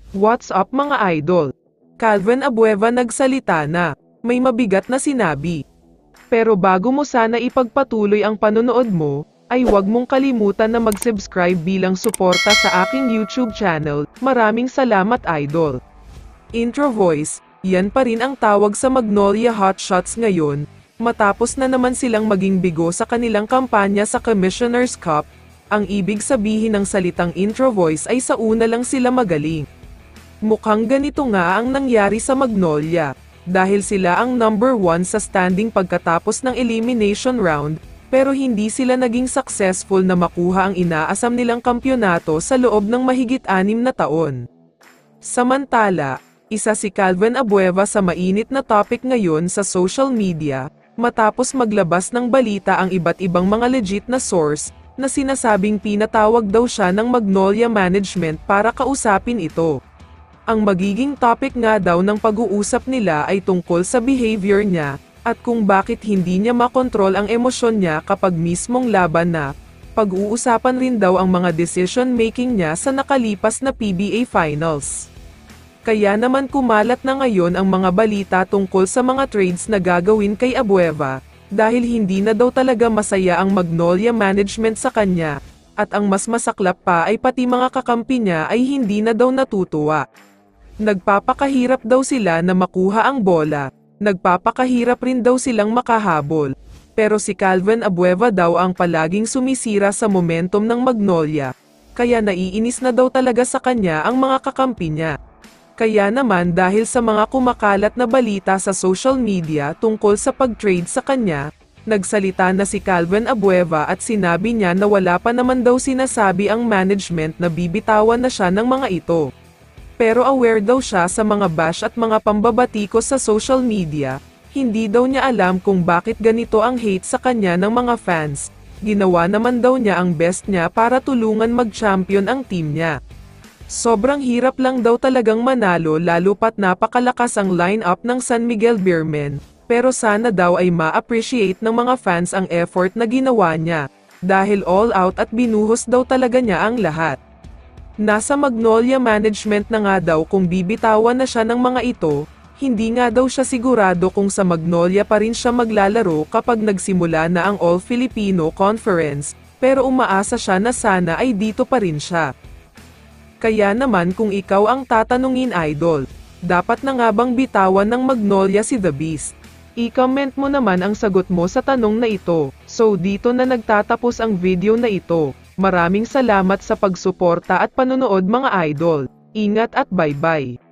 What's up mga idol? Calvin Abueva nagsalita na, may mabigat na sinabi. Pero bago mo sana ipagpatuloy ang panonood mo, ay huwag mong kalimutan na mag-subscribe bilang suporta sa aking YouTube channel. Maraming salamat idol. Intro voice, yan pa rin ang tawag sa Magnolia Hotshots ngayon, matapos na naman silang maging bigo sa kanilang kampanya sa Commissioner's Cup. Ang ibig sabihin ng salitang intro voice ay sa una lang sila magaling. Mukhang ganito nga ang nangyari sa Magnolia, dahil sila ang number 1 sa standing pagkatapos ng elimination round, pero hindi sila naging successful na makuha ang inaasam nilang kampyonato sa loob ng mahigit 6 na taon. Samantala, isa si Calvin Abueva sa mainit na topic ngayon sa social media, matapos maglabas ng balita ang iba't ibang mga legit na source, na sinasabing pinatawag daw siya ng Magnolia Management para kausapin ito. Ang magiging topic nga daw ng pag-uusap nila ay tungkol sa behavior niya, at kung bakit hindi niya makontrol ang emosyon niya kapag mismong laban na. Pag-uusapan rin daw ang mga decision-making niya sa nakalipas na PBA Finals. Kaya naman kumalat na ngayon ang mga balita tungkol sa mga trades na gagawin kay Abueva, dahil hindi na daw talaga masaya ang Magnolia Management sa kanya, at ang mas masaklap pa ay pati mga kakampi niya ay hindi na daw natutuwa. Nagpapakahirap daw sila na makuha ang bola, nagpapakahirap rin daw silang makahabol. Pero si Calvin Abueva daw ang palaging sumisira sa momentum ng Magnolia, kaya naiinis na daw talaga sa kanya ang mga kakampi niya. Kaya naman dahil sa mga kumakalat na balita sa social media tungkol sa pag-trade sa kanya, nagsalita na si Calvin Abueva at sinabi niya na wala pa naman daw sinasabi ang management na bibitawan na siya ng mga ito. Pero aware daw siya sa mga bash at mga pambabatikos sa social media, hindi daw niya alam kung bakit ganito ang hate sa kanya ng mga fans. Ginawa naman daw niya ang best niya para tulungan mag-champion ang team niya. Sobrang hirap lang daw talagang manalo lalo pat napakalakas ang line-up ng San Miguel Beermen, pero sana daw ay ma-appreciate ng mga fans ang effort na ginawa niya, dahil all out at binuhos daw talaga niya ang lahat. Nasa Magnolia Management na nga daw kung bibitawan na siya ng mga ito, hindi nga daw siya sigurado kung sa Magnolia pa rin siya maglalaro kapag nagsimula na ang All-Filipino Conference, pero umaasa siya na sana ay dito pa rin siya. Kaya naman kung ikaw ang tatanungin idol, dapat na nga bang bitawan ng Magnolia si The Beast? I-comment mo naman ang sagot mo sa tanong na ito. So dito na nagtatapos ang video na ito. Maraming salamat sa pagsuporta at panonood mga idol. Ingat at bye-bye.